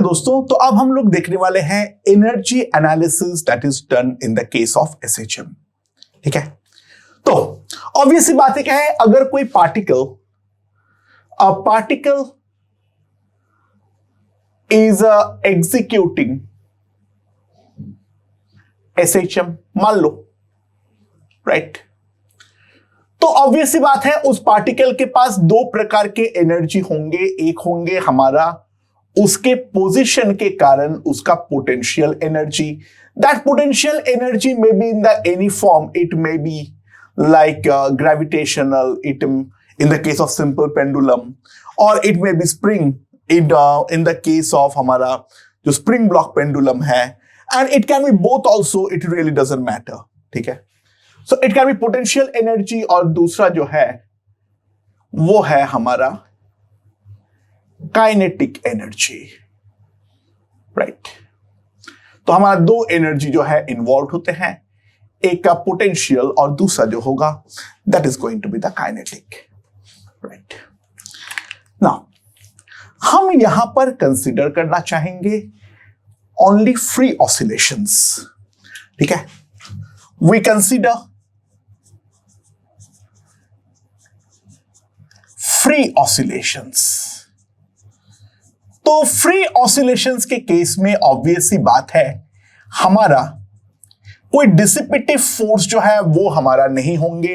दोस्तों, तो अब हम लोग देखने वाले हैं energy analysis that is done in the case of SHM. ठीक है, तो ऑब्वियसली बात है क्या है, अगर कोई पार्टिकल इज एग्जीक्यूटिंग एसएचएम, मान लो, राइट, तो ऑब्वियसली बात है उस पार्टिकल के पास दो प्रकार के एनर्जी होंगे। एक होंगे हमारा उसके पोजीशन के कारण उसका potential energy. That potential energy may be in the any form, it may be like gravitational, it in the case of simple pendulum, और it may be spring in the case of हमारा जो spring block pendulum है, and it can be both also, it really doesn't matter. ठीक है, so it can be potential energy, और दूसरा जो है वो है हमारा काइनेटिक एनर्जी, राइट। तो हमारा दो एनर्जी जो है इन्वॉल्व होते हैं, एक का पोटेंशियल और दूसरा जो होगा that is going to be the kinetic, right. Now हम यहां पर कंसीडर करना चाहेंगे ओनली फ्री ऑसिलेशंस। ठीक है, वी कंसीडर फ्री ऑसिलेशंस। तो फ्री ऑसिलेशंस के केस में ऑब्वियस सी बात है, हमारा कोई डिसिपेटिव फोर्स जो है वो हमारा नहीं होंगे,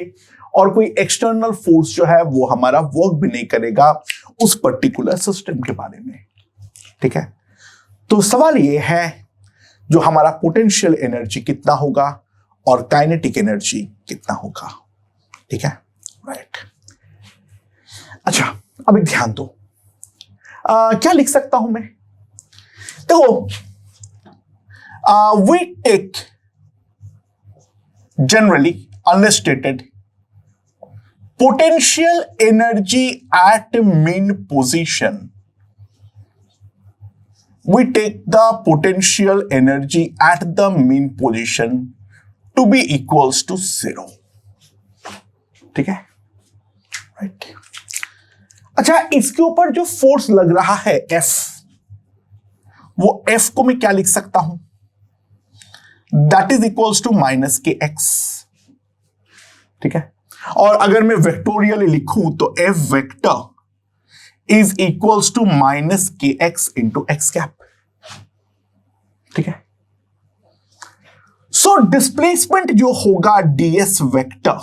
और कोई एक्सटर्नल फोर्स जो है वो हमारा वर्क भी नहीं करेगा उस पर्टिकुलर सिस्टम के बारे में। ठीक है, तो सवाल ये है जो हमारा पोटेंशियल एनर्जी कितना होगा और काइनेटिक एनर्जी कितना होगा। ठीक है, राइट। अच्छा, अभी ध्यान दो, क्या लिख सकता हूं मैं? देखो, we take generally unstated potential energy at mean position. We take the potential energy at the mean position to be equals to 0. ठीक है, राइट। अच्छा, इसके ऊपर जो फोर्स लग रहा है F, वो F को मैं क्या लिख सकता हूं? That is equals to minus kx। ठीक है, और अगर मैं वेक्टोरियली लिखूं तो F vector is equals to minus kx into x cap। ठीक है, सो डिस्प्लेसमेंट जो होगा ds वेक्टर,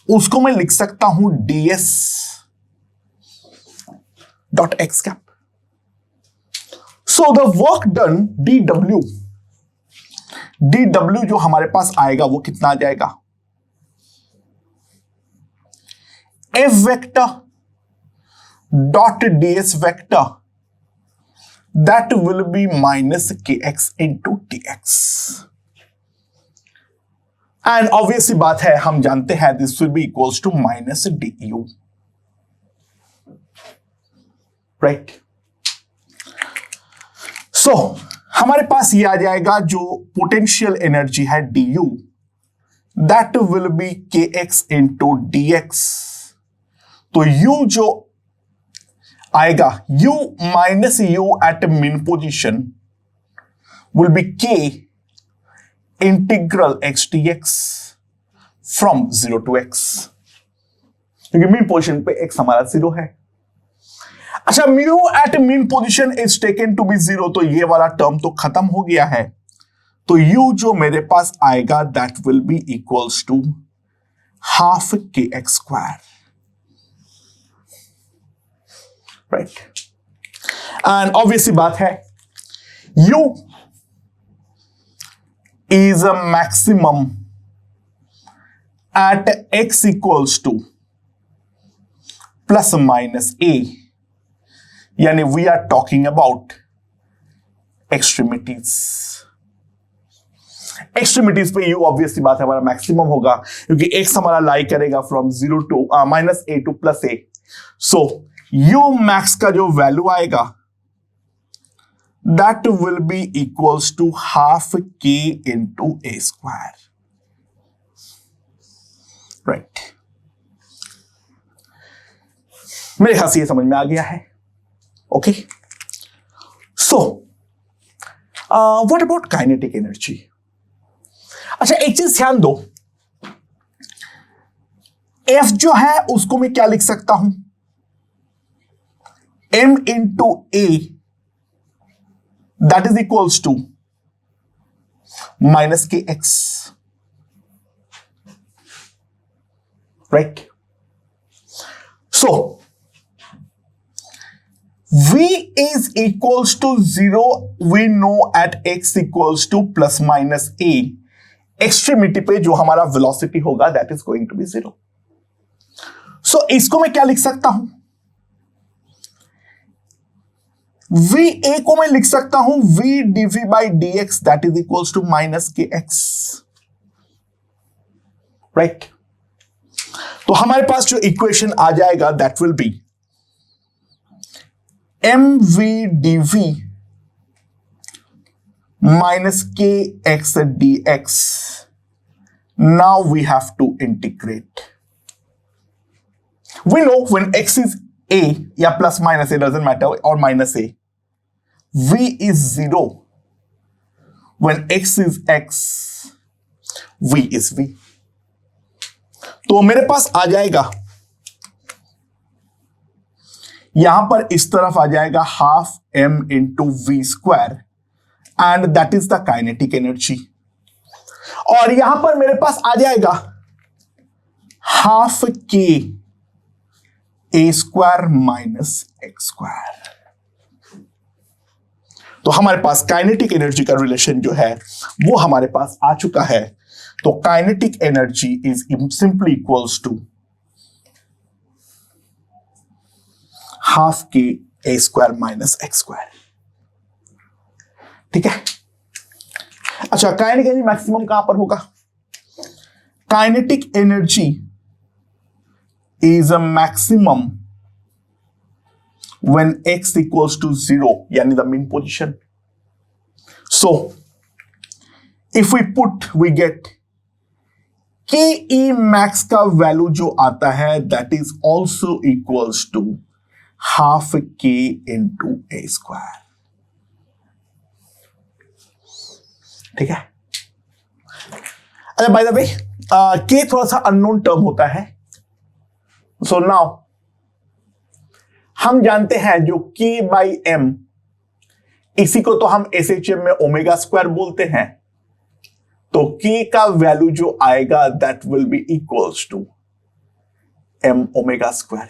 उसको मैं लिख सकता हूं ds dot x cap। So the work done dw जो हमारे पास आएगा वो कितना आ जाएगा? F vector dot ds vector, that will be minus kx into dx, and obviously बात है, हम जानते हैं this will be equals to minus du, right? So हमारे पास ये आ जाएगा जो पोटेंशियल एनर्जी है du, that will be kx into dx। तो u जो आएगा, u minus u at mean position will be k integral x dx from 0 to x, क्योंकि mean position पे x हमारा 0 है। अच्छा, mu at mean position is taken to be 0, तो ये वाला टर्म तो खत्म हो गया है, तो u जो मेरे पास आएगा that will be equals to half kx square, right. And obviously बात है u is a maximum at x equals to plus minus a, यानी we are talking about extremities। Extremities पे u ऑब्वियसली बात है हमारा मैक्सिमम होगा, क्योंकि x हमारा लाई करेगा from 0 to minus a to plus a। So u max का जो वैल्यू आएगा that will be equals to half k into a square, right? मेरे ख्याल से ये समझ में आ गया है। Okay, so what about kinetic energy? अच्छा, एक चीज ध्यान दो, F जो है उसको मैं क्या लिख सकता हूं? M into A, that is equals to minus kx, right? So V is equals to 0, we know at x equals to plus minus a. Extremity पे जो हमारा वेलोसिटी होगा that is going to be 0. So इसको मैं क्या लिख सकता हूं? VA को मैं लिख सकता हूं V dv by dx that is equals to minus kx, right? तो हमारे पास जो इक्वेशन आ जाएगा that will be mv dv minus kx dx. Now we have to integrate. We know when x is a या plus minus, it doesn't matter, or minus a, v is 0. When x is x, v is v. तो मेरे पास आ जाएगा, यहां पर इस तरफ आ जाएगा half m into v square, and that is the kinetic energy. और यहां पर मेरे पास आ जाएगा half k a square minus x square. तो हमारे पास काइनेटिक एनर्जी का रिलेशन जो है वो हमारे पास आ चुका है. तो kinetic energy is simply equals to half k a square minus x square. ठीक है. अच्छा, काइनेटिक एनर्जी मैक्सिमम कहां पर होगा? Kinetic energy is a maximum when x equals to 0, यानी the mean position. So if we put, we get k e max का value जो आता है that is also equals to half k into a square. ठीक है. अच्छा, by the way के थोड़ा सा अननोन टर्म होता है. सो नाउ हम जानते हैं जो के बाई एम, इसी को तो हम SHM में ओमेगा स्क्वायर बोलते हैं. तो के का वैल्यू जो आएगा that will be equals to m omega square.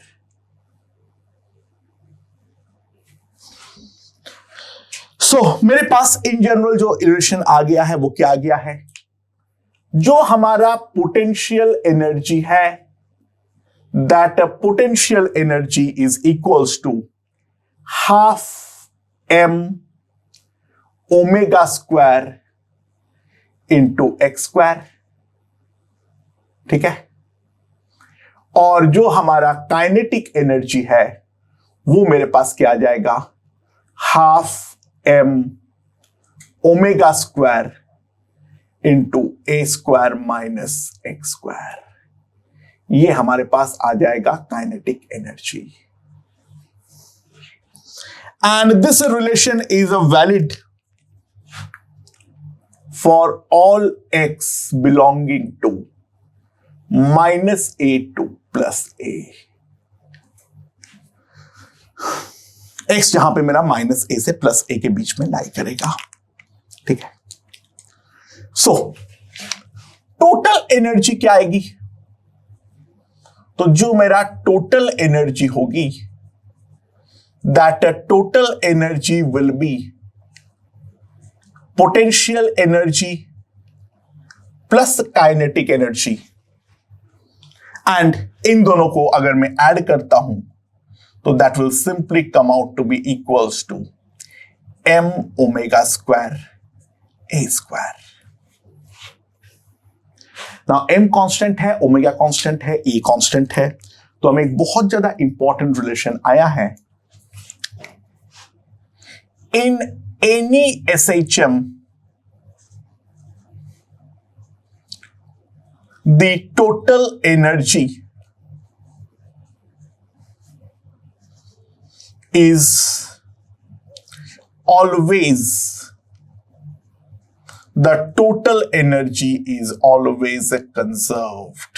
So मेरे पास इन जनरल जो इक्वेशन आ गया है वो क्या आ गया है? जो हमारा पोटेंशियल एनर्जी है, that potential energy is equals to half m omega square into x square. ठीक है. और जो हमारा काइनेटिक एनर्जी है वो मेरे पास क्या आ जाएगा? Half m omega square into a square minus x square. ये हमारे पास आ जाएगा kinetic energy. And this relation is a valid for all x belonging to -a to +a. x जहां पे मेरा -a से +a के बीच में लाई करेगा. ठीक है. सो टोटल एनर्जी क्या आएगी? तो जो मेरा टोटल एनर्जी होगी that total energy will be potential energy plus kinetic energy. And इन दोनों को अगर मैं ऐड करता हूं तो that will simply come out to be equals to m omega square a square. Now m constant है, ओमेगा कांस्टेंट है, ए कांस्टेंट है. तो हमें एक बहुत ज्यादा इंपॉर्टेंट रिलेशन आया है. In any SHM, the total energy is always the total energy is always conserved.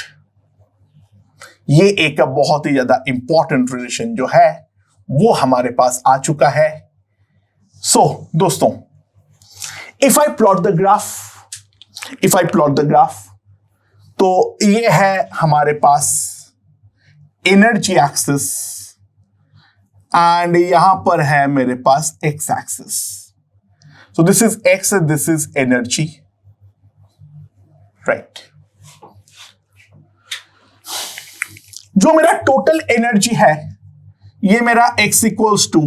ये एक बहुत ही ज्यादा इंपॉर्टेंट रिलेशन जो है वो हमारे पास आ चुका है. सो दोस्तों, if I plot the graph, तो ये है हमारे पास एनर्जी एक्सिस एंड यहां पर है मेरे पास x axis. So this is x, this is energy, right. जो मेरा टोटल एनर्जी है ये मेरा x इक्वल्स टू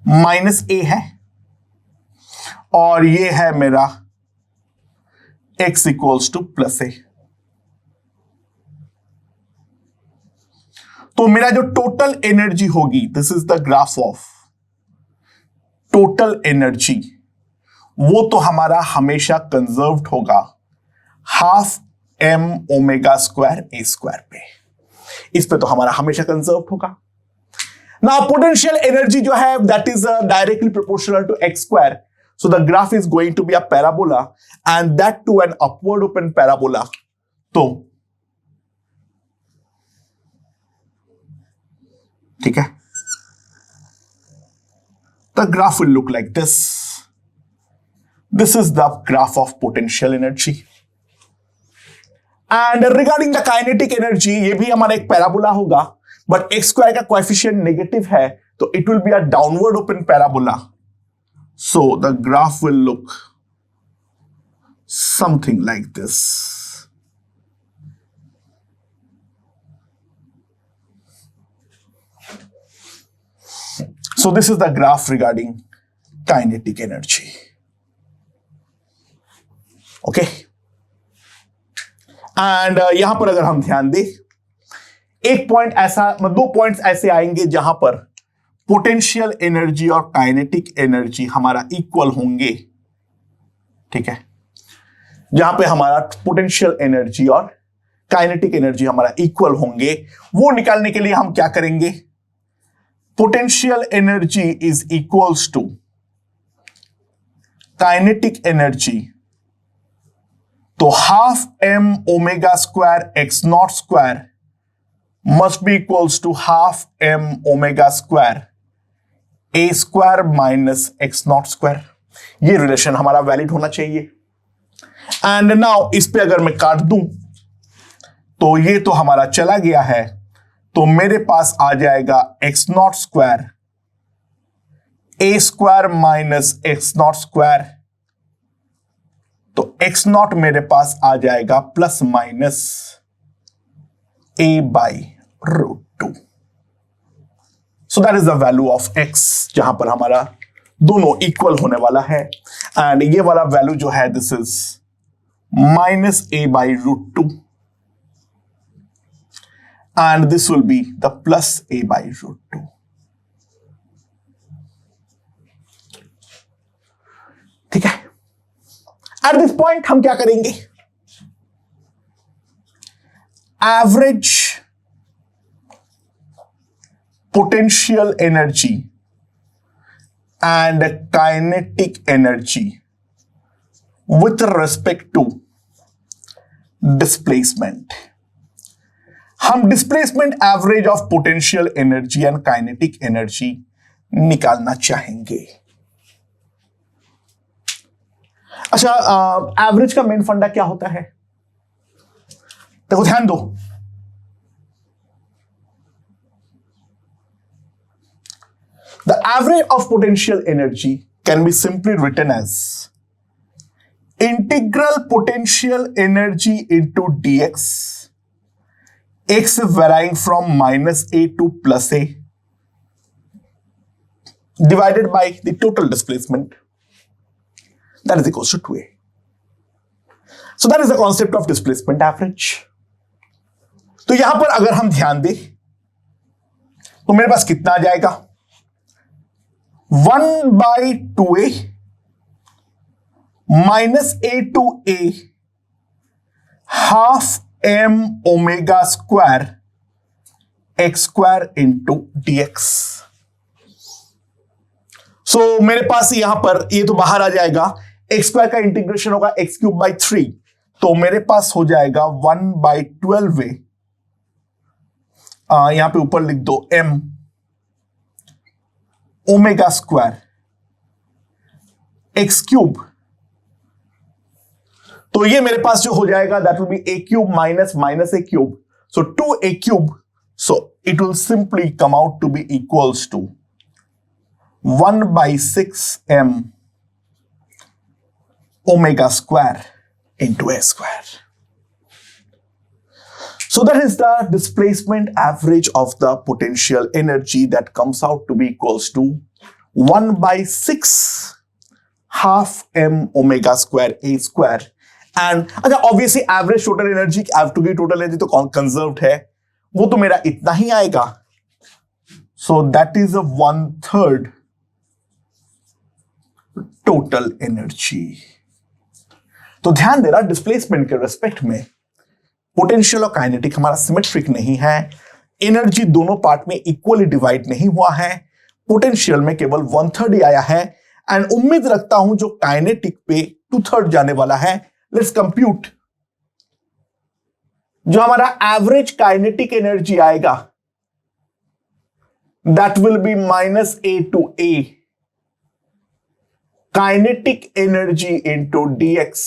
-a है और ये है मेरा x इक्वल्स टू +a. तो मेरा जो टोटल एनर्जी होगी, this is the graph of total energy, वो तो हमारा हमेशा कंजर्व्ड होगा ½ m⍵² a² पे. इस पे तो हमारा हमेशा कंजर्व्ड होगा. ना पोटेंशियल एनर्जी जो है that is directly proportional to x². So the graph is going to be a parabola and that to an upward open parabola. तो ठीक है, the graph will look like this. This is the graph of potential energy. And regarding the kinetic energy, ये भी हमारा एक parabola होगा, but x² का coefficient negative है, तो it will be a downward open parabola. So the graph will look something like this. So this is the graph regarding kinetic energy. Okay. And यहां पर अगर हम ध्यान दें, एक पॉइंट ऐसा, दो पॉइंट्स ऐसे आएंगे जहां पर पोटेंशियल एनर्जी और काइनेटिक एनर्जी हमारा इक्वल होंगे. ठीक है, जहां पे हमारा पोटेंशियल एनर्जी और काइनेटिक एनर्जी हमारा इक्वल होंगे, वो निकालने के लिए हम क्या करेंगे? Potential energy is equals to kinetic energy, तो ½ m⍵² x02 must be equals to ½ m⍵² a² minus x02. ये रिलेशन हमारा वैलिड होना चाहिए. एंड नाउ इस पे अगर मैं काट दूं तो ये तो हमारा चला गया है, तो मेरे पास आ जाएगा x02 a² minus x02. तो x0 मेरे पास आ जाएगा plus minus a/√2. So that is the value of x, जहां पर हमारा दोनों इक्वल होने वाला है. एंड ये वाला वैल्यू जो है this is -a/√2 and this will be the plus a/√2. ठीक है. एट दिस पॉइंट हम क्या करेंगे? Average potential energy and kinetic energy with respect to displacement. हम displacement average of potential energy and kinetic energy निकालना चाहेंगे. अच्छा, average का मेन फंडा क्या होता है? देखो ध्यान दो, the average of potential energy can be simply written as integral potential energy into dx, x varying from -a to +a, divided by the total displacement, that is equals to 2a. So that is the concept of displacement average. तो यहां पर अगर हम ध्यान दें तो मेरे पास कितना आ जाएगा? 1/2a minus a to a ½ m⍵² x² into dx. सो मेरे पास यहां पर ये तो बाहर आ जाएगा, एक्स स्क्वायर का इंटीग्रेशन होगा एक्स क्यूब बाई 3, तो मेरे पास हो जाएगा 1/12 यहां पे ऊपर लिख दो m omega square x cube, तो ये मेरे पास जो हो जाएगा that will be a cube minus a cube, so 2a cube, so it will simply come out to be equals to 1/6m omega square into a square. So that is the displacement average of the potential energy that comes out to be equals to 1/6 half m omega square a square. And अच्छा obviously average total energy, total energy तो conserved है, वो तो मेरा इतना ही आएगा. So that is a 1/3 total energy. तो ध्यान देना डिस्प्लेसमेंट के रेस्पेक्ट में पोटेंशियल और काइनेटिक हमारा सिमेट्रिक नहीं है, एनर्जी दोनों पार्ट में इक्वली डिवाइड नहीं हुआ है, पोटेंशियल में केवल 1/3 ही आया है, एंड उम्मीद रखता हूं जो काइनेटिक पे 2/3 जाने वाला है. Let's compute. जो हमारा एवरेज काइनेटिक एनर्जी आएगा that will be -a to a kinetic energy into dx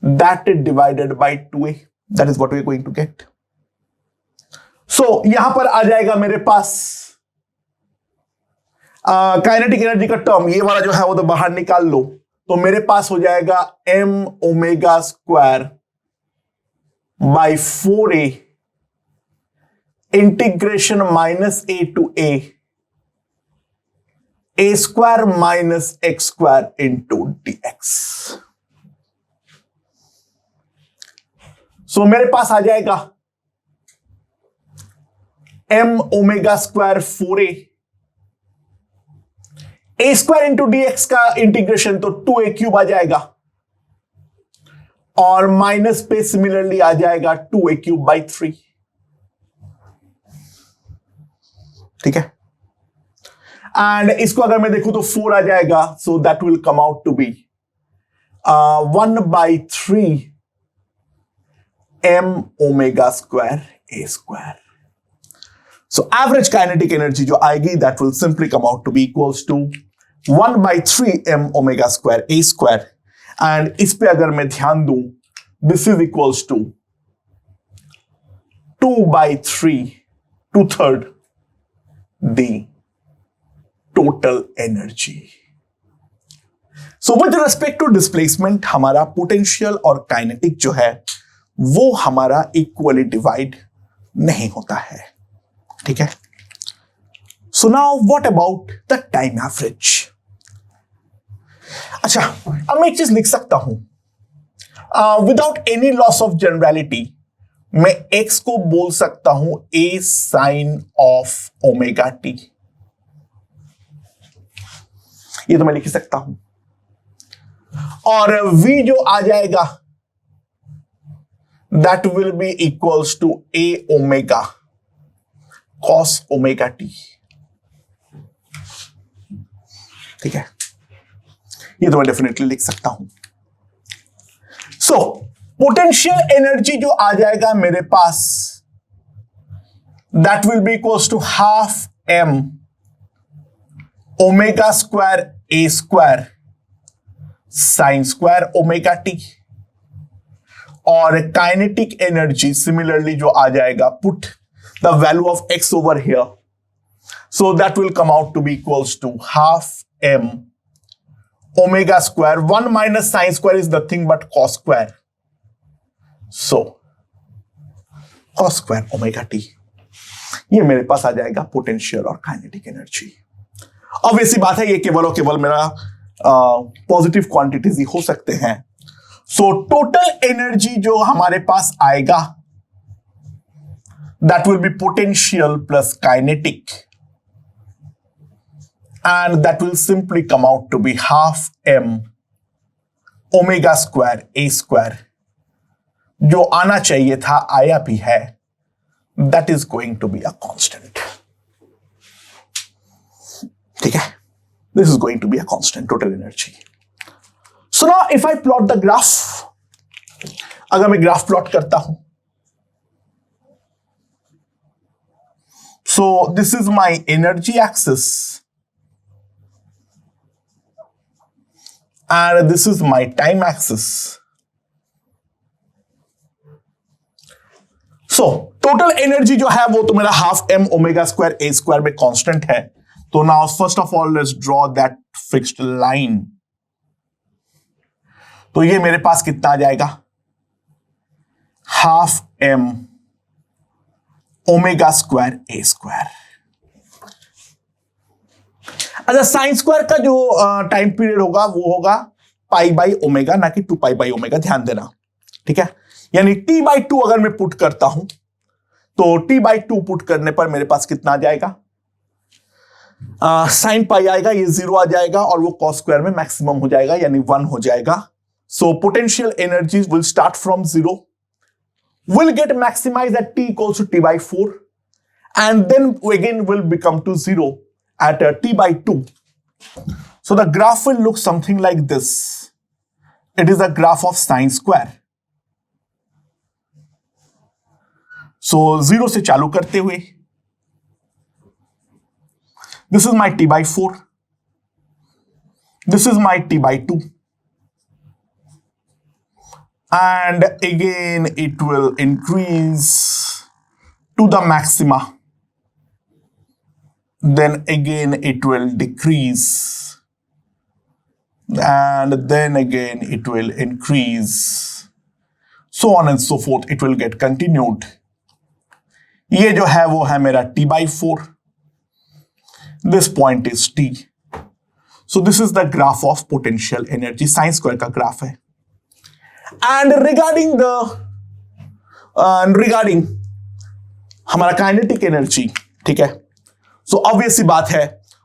that is divided by 2a. That is what we are going to get. So यहां पर आ जाएगा मेरे पास काइनेटिक एनर्जी का term, ये वाला जो है वो तो बाहर निकाल लो, तो मेरे पास हो जाएगा m omega square by 4a integration -a to a square minus x square into dx. सो मेरे पास आ जाएगा m omega square 4a a square into dx का इंटीग्रेशन तो 2a क्यूब आ जाएगा, और माइनस पे सिमिलरली आ जाएगा 2a क्यूब बाई 3. ठीक है, एंड इसको अगर मैं देखूं तो 4 आ जाएगा, so that will come out to be 1/3 m omega square a square. So average kinetic energy जो आएगी that will simply come out to be equals to 1/3 m omega square a square, and इस पे अगर मैं ध्यान दूं this is equals to 2/3 2/3 the total energy. So with respect to displacement हमारा potential और काइनेटिक जो है वो हमारा इक्वली डिवाइड नहीं होता है. ठीक है, so now what about the time average. अच्छा, अब मैं एक चीज लिख सकता हूं without any loss of generality, मैं x को बोल सकता हूं a sine of omega t. ये तो मैं लिख सकता हूं, और v जो आ जाएगा that will be equals to a omega cos omega t. ठीक है, ये तो मैं डेफिनेटली लिख सकता हूं. सो पोटेंशियल एनर्जी जो आ जाएगा मेरे पास that will be equals to half m omega square a स्क्वायर साइन स्क्वायर ओमेगा टी, और काइनेटिक एनर्जी सिमिलरली जो आ जाएगा put the value of x over here, so that will come out to be equals to half m omega square, 1 minus sine square is nothing but cos square, so cos square omega t. ये मेरे पास आ जाएगा potential और kinetic energy. अब ऐसी बात है ये केवल और केवल मेरा पॉजिटिव क्वांटिटीज ही हो सकते हैं. सो टोटल एनर्जी जो हमारे पास आएगा that will be potential plus kinetic, and that will simply come out to be half m omega square a square. जो आना चाहिए था आया भी है, that is going to be a constant. ठीक है, This is going to be a constant total energy. So now if I plot the graph, अगर मैं ग्राफ प्लॉट करता हूं, so this is my energy axis and this is my time axis. So total energy जो है वो तो मेरा half m omega square a square में कांस्टेंट है. तो now first of all let's draw that fixed line. तो ये मेरे पास कितना आ जाएगा, half m omega square a square. अच्छा, साइन स्क्वायर का जो टाइम पीरियड होगा वो होगा पाई बाई ओमेगा, ना कि 2 पाई बाई ओमेगा, ध्यान देना. ठीक है, यानी t बाई 2 अगर मैं पुट करता हूं तो t बाई 2 पुट करने पर मेरे पास कितना आ जाएगा, साइन पाई आएगा, ये 0 आ जाएगा और वो कॉस स्क्वायर में मैक्सिमम हो जाएगा, यानी 1 हो जाएगा. So potential energy will start from 0, will get maximized at t equals to t by 4 and then again will become to 0 at t by 2. So the graph will look something like this. It is a graph of sine square. So 0 से चालू करते हुए, this is my t by 4, this is my t by 2. And again it will increase to the maxima, then again it will decrease, and then again it will increase, so on and so forth. It will get continued. ये जो है वो है मेरा t by 4. This point is t. So this is the graph of potential energy. Sine square का graph है. And regarding हमारा kinetic energy, ठीक है, सो ऑब्वियस सी बात है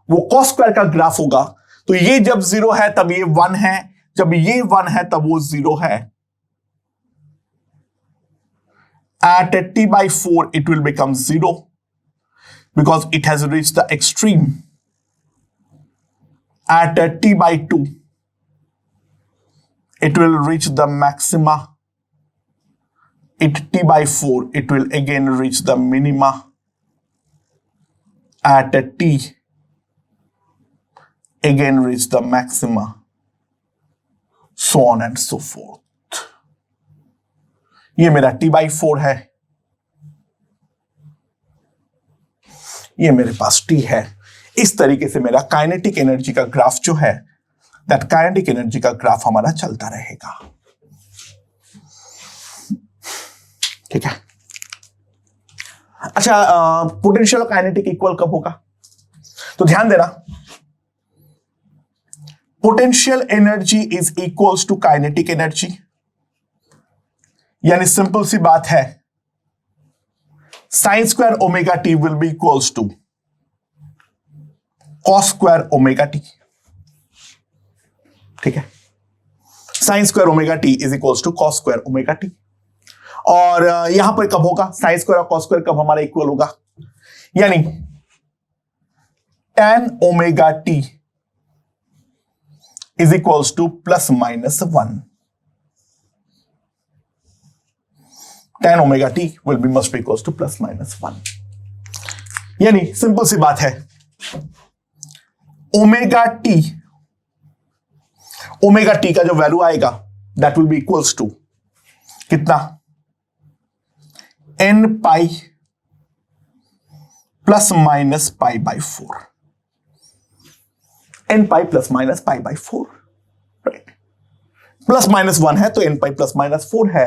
वो कॉस स्क्वायर का ग्राफ होगा. तो ये जब 0 है तब ये 1 है, जब ये 1 है तब वो 0 है. At t by 4 it will become 0 because it has reached the extreme. At t by 2 it will reach the maxima. At t by 4 it will again reach the minima. At t again reach the maxima, so on and so forth. ये मेरा t by 4 है, ये मेरे पास t है. इस तरीके से मेरा काइनेटिक एनर्जी का ग्राफ जो है, दैट काइनेटिक एनर्जी का ग्राफ हमारा चलता रहेगा. ठीक है. अच्छा, पोटेंशियल और काइनेटिक इक्वल कब होगा? तो ध्यान देना, potential energy is equals to kinetic energy. यानी सिंपल सी बात है, sine square omega t will be equals to cos square omega t. ठीक है, sine square omega t is equals to cos square omega t. और यहां पर कब होगा साइन स्क्वायर और कॉस स्क्वायर, कब हमारा इक्वल होगा? यानी tan omega t is equals to plus minus 1. tan omega t will B must be equals to plus minus 1. यानी सिंपल सी बात है, ओमेगा टी का जो वैल्यू आएगा that will be equals to कितना? n pi plus minus pi by 4. n pi plus minus pi by 4, right. Plus minus 1 है तो n पाई प्लस माइनस 4 है.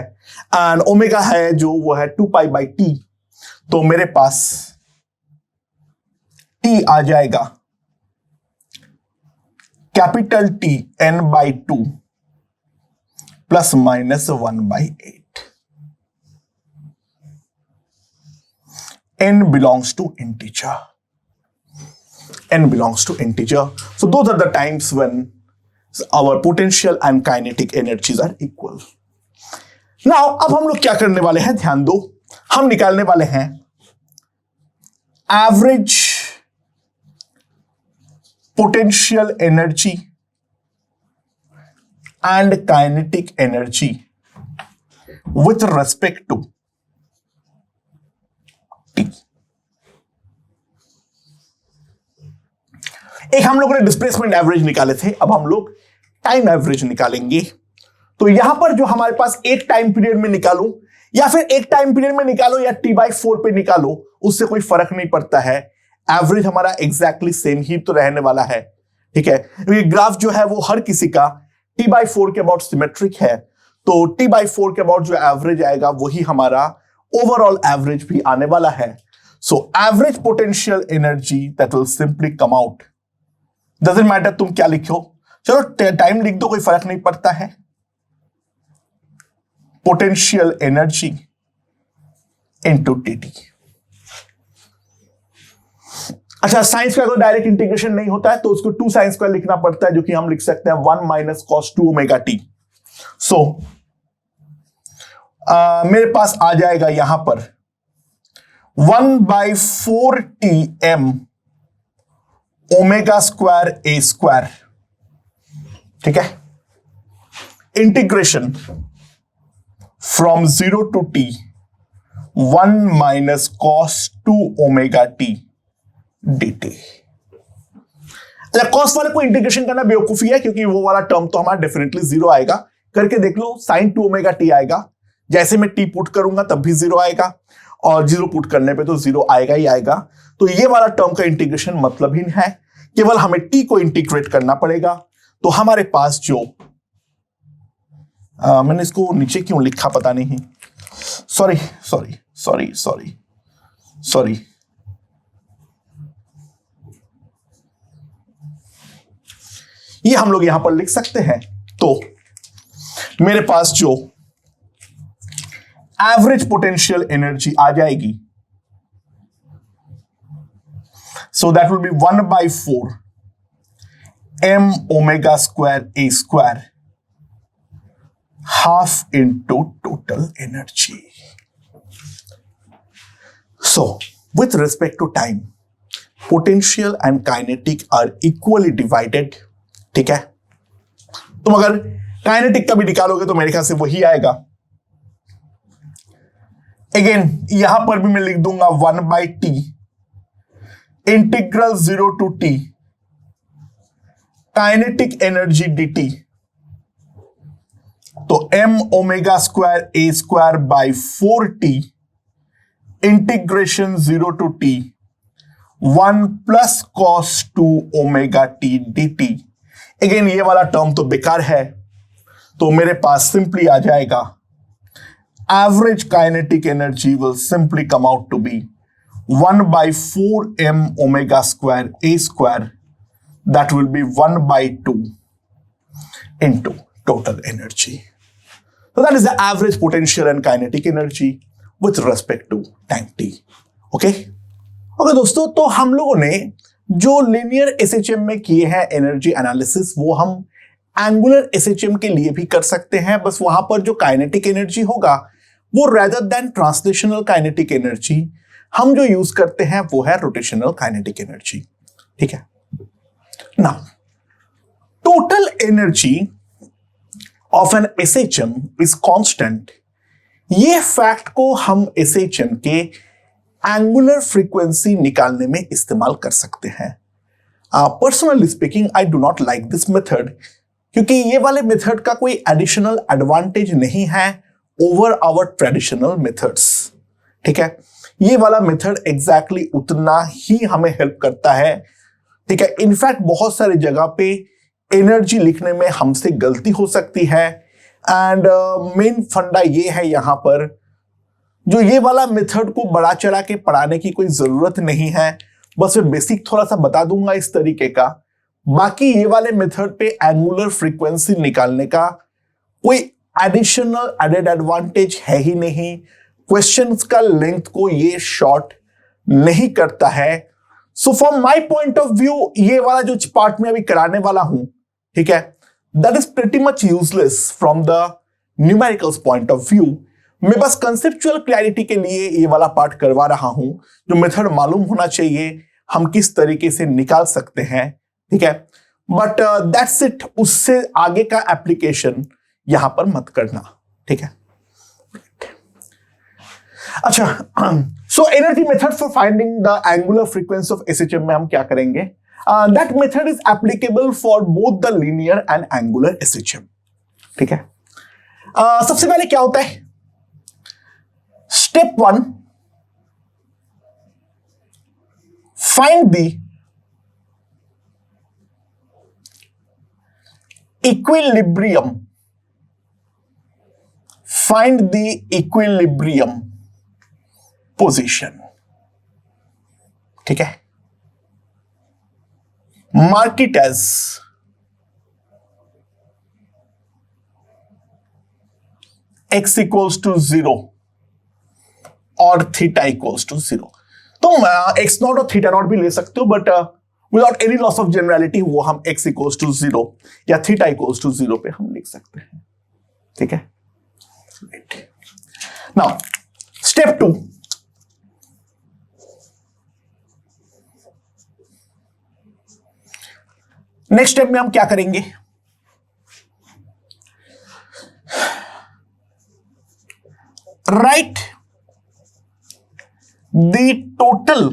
एंड ओमेगा है जो वो है 2 पाई बाई टी. तो मेरे पास t आ जाएगा capital T n by 2 plus minus 1 by 8. n belongs to integer. n belongs to integer. So those are the times when our potential and kinetic energies are equal. Now अब हम लोग क्या करने वाले हैं, ध्यान दो, हम निकालने वाले हैं average potential energy and kinetic energy with respect to t. एक हम लोगों ने डिस्प्लेसमेंट एवरेज निकाले थे, अब हम लोग टाइम एवरेज निकालेंगे। तो यहां पर जो हमारे पास एक टाइम पीरियड में निकालो या फिर एक टाइम पीरियड में निकालो या t/4 पे निकालो, उससे कोई फर्क नहीं पड़ता है, एवरेज हमारा एग्जैक्टली सेम ही तो रहने वाला है। ठीक है, ये ग्राफ जो है वो हर किसी का t/4 के अबाउट सिमेट्रिक है, तो t/4 के अबाउट जो एवरेज आएगा वही हमारा ओवरऑल एवरेज भी आने वाला है। So average potential energy that will simply come out, doesn't matter तुम क्या लिखो, चलो टाइम लिख दो, कोई फर्क नहीं पड़ता है। Potential energy into dt। अच्छा, साइंस का अगर डायरेक्ट इंटीग्रेशन नहीं होता है तो उसको 2 sin स्क्वायर लिखना पड़ता है, जो कि हम लिख सकते हैं 1 - cos 2 ओमेगा t। सो मेरे पास आ जाएगा यहां पर 1/4 tm omega square a square. ठीक है, integration from 0 to t 1 - cos 2 omega t dt। अच्छा, कॉस वाले को इंटीग्रेशन करना बेवकूफी है, क्योंकि वो वाला टर्म तो हमारा डेफिनेटली 0 आएगा। करके देख लो, sin 2 ओमेगा t आएगा, जैसे मैं t पुट करूंगा तब भी 0 आएगा, और 0 पुट करने पे तो 0 आएगा ही आएगा। तो ये वाला टर्म का इंटीग्रेशन मतलबहीन है, केवल हमें t को इंटीग्रेट करना पड़ेगा। तो हमारे पास जो मैंने इसको नीचे क्यों लिखा पता नहीं, sorry sorry sorry sorry sorry, ये हम लोग यहां पर लिख सकते हैं। तो मेरे पास जो एवरेज पोटेंशियल एनर्जी आ जाएगी, सो that will B 1/4 m omega square a square half into total energy. So, with respect to time, potential and kinetic are equally divided. ठीक है, तुम अगर kinetic का भी निकालोगे तो मेरे ख्याल से वही आएगा। अगेन यहां पर भी मैं लिख दूंगा 1/t integral 0 to t kinetic energy dt। तो m omega square a square by 4t integration 0 to t 1 + cos 2 omega t dt। Again ये वाला टर्म तो बेकार है, तो मेरे पास सिंपली आ जाएगा average kinetic energy will simply come out to be 1/4 m omega square a square, that will be 1/2 into total energy. So that is the average potential and kinetic energy with respect to time t. Okay? Okay दोस्तों, तो हम लोगों ने जो linear SHM में किए हैं energy analysis, वो हम एंगुलर SHM के लिए भी कर सकते हैं। बस वहां पर जो काइनेटिक एनर्जी होगा वो rather than translational kinetic energy हम जो यूज करते हैं वो है रोटेशनल काइनेटिक एनर्जी। ठीक है, now total energy of an SHM is constant. ये फैक्ट को हम SHM के एंगुलर फ्रीक्वेंसी निकालने में इस्तेमाल कर सकते हैं। Personally speaking I do not like this method, क्योंकि ये वाले मेथड का कोई एडिशनल एडवांटेज नहीं है ओवर आवर ट्रेडिशनल मेथड्स। ठीक है, ये वाला मेथड एग्जैक्टली उतना ही हमें हेल्प करता है। ठीक है, इनफैक्ट बहुत सारी जगह पे एनर्जी लिखने में हमसे गलती हो सकती है, एंड मेन फंडा ये है यहां पर, जो ये वाला मेथड को बड़ा चढ़ा के पढ़ाने की कोई जरूरत नहीं है, बस मैं बेसिक थोड़ा सा बता दूंगा इस तरीके का। बाकी ये वाले मेथड पे एंगुलर फ्रीक्वेंसी निकालने का कोई एडिशनल एडेड एडवांटेज है ही नहीं। क्वेश्चंस का लेंथ को ये शॉर्ट नहीं करता है। So from my point of view, ये वाला जो पार्ट में अभी कराने वाला हूं, ठीक है, that is pretty much useless from the numericals point of view. मैं बस कंसेप्चुअल क्लैरिटी के लिए ये वाला पार्ट करवा रहा हूं। जो मेथड मालूम होना चाहिए हम किस तरीके से निकाल सकते हैं ठीक है, बट दैट्स इट, उससे आगे का एप्लीकेशन यहां पर मत करना, ठीक है। अच्छा, so energy method for finding the angular frequency of SHM में हम क्या करेंगे? That method is applicable for both the linear and angular SHM, ठीक है। सबसे पहले क्या होता है? Step 1, find the equilibrium, find the equilibrium position, ठीक है। mark it as x equals to 0 और theta equals to 0। तुम x नॉट और थीटा नॉट भी ले सकते हो, but without any loss of generality वो हम x इक्वल्स टू 0 या थीटा इक्वल्स टू 0 पे हम लिख सकते हैं, ठीक है। नाउ स्टेप 2, नेक्स्ट स्टेप में हम क्या करेंगे? Right the total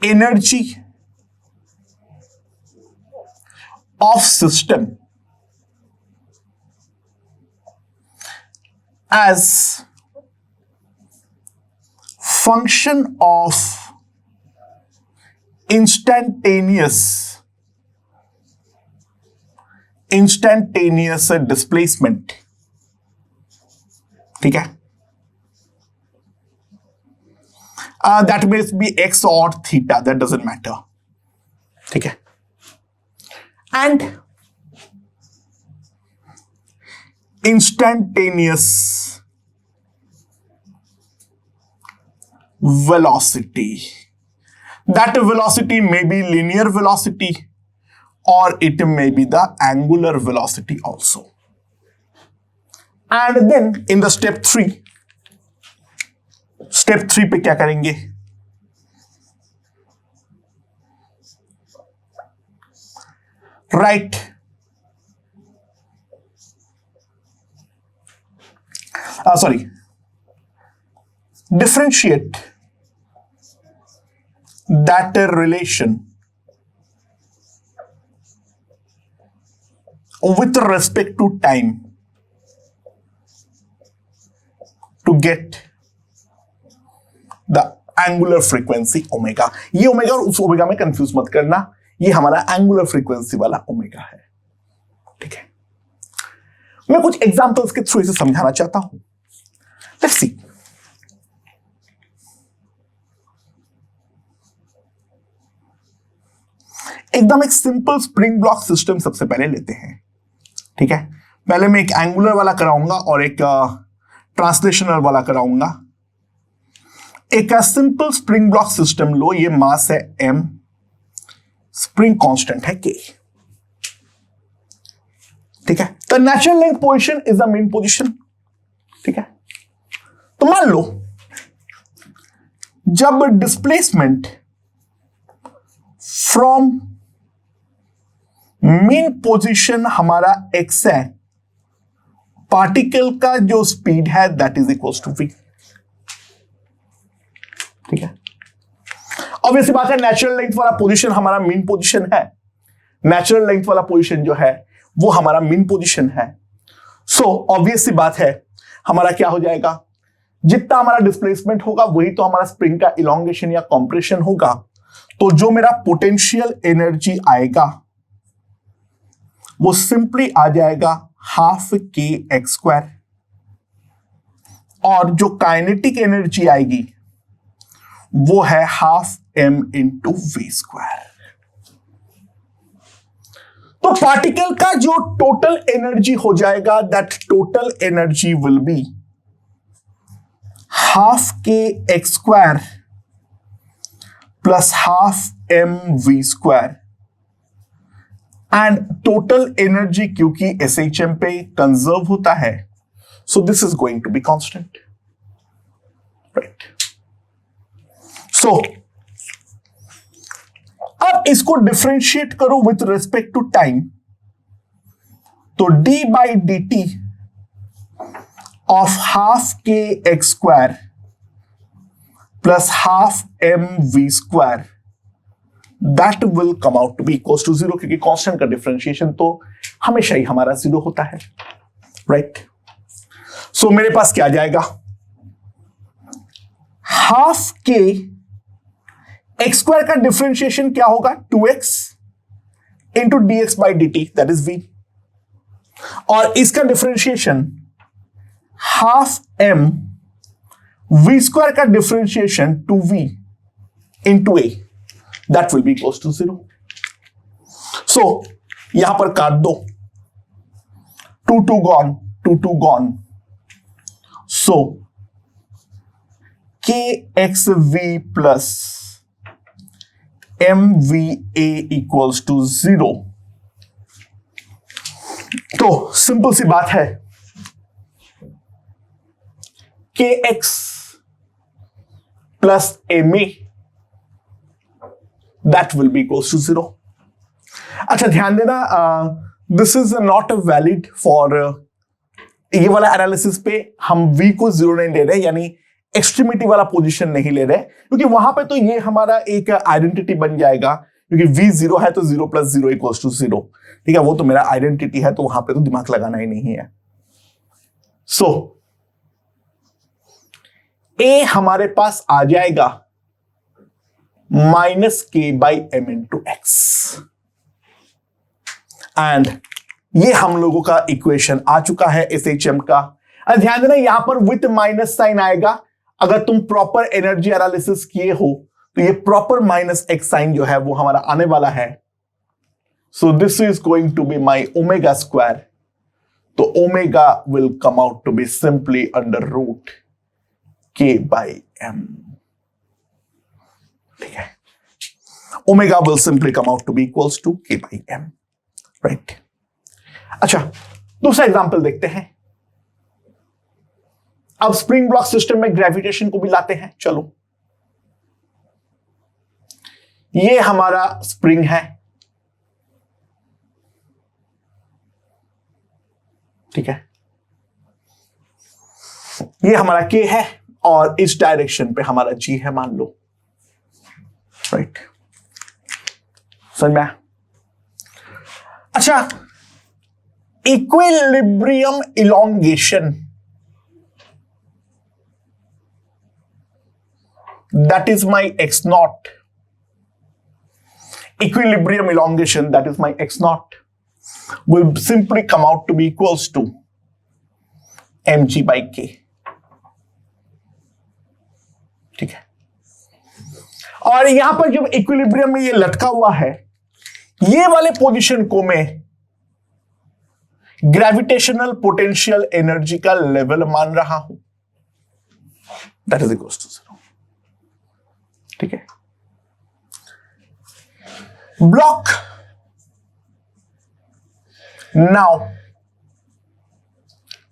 energy of system as function of instantaneous displacement, ठीक है। That may be x or theta, that doesn't matter, ठीक है। And instantaneous velocity, that velocity may be linear velocity or it may be the angular velocity also. And then in the step 3 पे क्या करेंगे? Right differentiate that relation with respect to time to get the angular frequency omega. ये omega और उस omega में confuse मत करना, ये हमारा एंगुलर फ्रीक्वेंसी वाला ओमेगा है, ठीक है। मैं कुछ एग्जांपल्स के थ्रू इसे समझाना चाहता हूं। लेट्स सी, एकदम एक सिंपल स्प्रिंग ब्लॉक सिस्टम सबसे पहले लेते हैं, ठीक है। पहले मैं एक एंगुलर वाला कराऊंगा और एक ट्रांसलेशनल वाला कराऊंगा। एक सिंपल स्प्रिंग ब्लॉक सिस्टम लो, ये मास है m, स्प्रिंग कांस्टेंट है k, ठीक है। The natural length position is the mean position, ठीक है। तो मान लो जब डिस्प्लेसमेंट फ्रॉम मेन पोजीशन हमारा x है, पार्टिकल का जो स्पीड है that is equal to v, ठीक है। ऑब्वियसली बात है, नेचुरल लेंथ वाला पोजीशन हमारा मीन पोजीशन है, नेचुरल लेंथ वाला पोजीशन जो है वो हमारा मीन पोजीशन है। सो ऑब्वियसली बात है, हमारा क्या हो जाएगा? जितना हमारा डिस्प्लेसमेंट होगा वही तो हमारा स्प्रिंग का इलोंगेशन या कॉम्प्रेशन होगा। तो जो मेरा पोटेंशियल एनर्जी आएगा वो सिंपली आ जाएगा हाफ के एक्स स्क्वायर, और जो काइनेटिक एनर्जी आएगी वो है half m into v square. तो पार्टिकल का जो टोटल एनर्जी हो जाएगा, that total energy will be half k x square plus half m v square. And total energy क्योंकि SHM पे कंजर्व होता है, so this is going to be constant, right. So अब इसको डिफरेंशिएट करो with respect to time, तो d by d t of half k x square plus half m v square, that will come out to be equals to zero, क्योंकि constant का differentiation तो हमेशा ही हमारा zero होता है, right. सो मेरे पास क्या जाएगा, हाफ के एक्स स्क्वायर का डिफरेंशिएशन क्या होगा, 2x into d x by d t, that is v, और इसका differentiation half m v square का differentiation 2v into a, that will be equals to zero. So यहां पर काट दो, 2 gone, 2 gone, so k x v plus m v a equals to zero. तो simple सी बात है, k x plus m a, that will be equals to zero. अच्छा ध्यान देना, this is not valid for ये वाला एनालिसिस पे हम v को जीरो नहीं ले रहे, यानी एक्सट्रीमिटी वाला पोजीशन नहीं ले रहे, क्योंकि वहां पे तो ये हमारा एक आइडेंटिटी बन जाएगा, क्योंकि v जीरो है तो 0 + 0 = 0, ठीक है, वो तो मेरा आइडेंटिटी है, तो वहां पे तो दिमाग लगाना ही नहीं है। सो a हमारे पास आ जाएगा -k/m × x, एंड ये हम लोगों का इक्वेशन आ चुका है SHM का। ध्यान देना यहां पर विथ माइनस साइन आएगा, अगर तुम प्रॉपर एनर्जी एनालिसिस किए हो तो ये प्रॉपर -x साइन जो है वो हमारा आने वाला है। So this is going to be my omega square, तो omega will come out to be simply √k/m, ठीक है, omega will simply come out to be equals to k/m, right. अच्छा दूसरा एग्जांपल देखते हैं। अब स्प्रिंग ब्लॉक सिस्टम में gravitation को भी लाते हैं, चलो। ये हमारा स्प्रिंग है, ठीक है, ये हमारा K है और इस डायरेक्शन पे हमारा G है, मान लो, राइट, समझ में आया? अच्छा, equilibrium elongation, that is my x0, equilibrium elongation, that is my x0, will simply come out to be equals to mg/k, ठीक है। और यहां पर जब इक्विलिब्रियम में ये लटका हुआ है, ये वाले पोजीशन को मैं ग्रेविटेशनल पोटेंशियल एनर्जी का लेवल मान रहा हूं, दैट इज इक्वल्स टू 0, ठीक है। Block now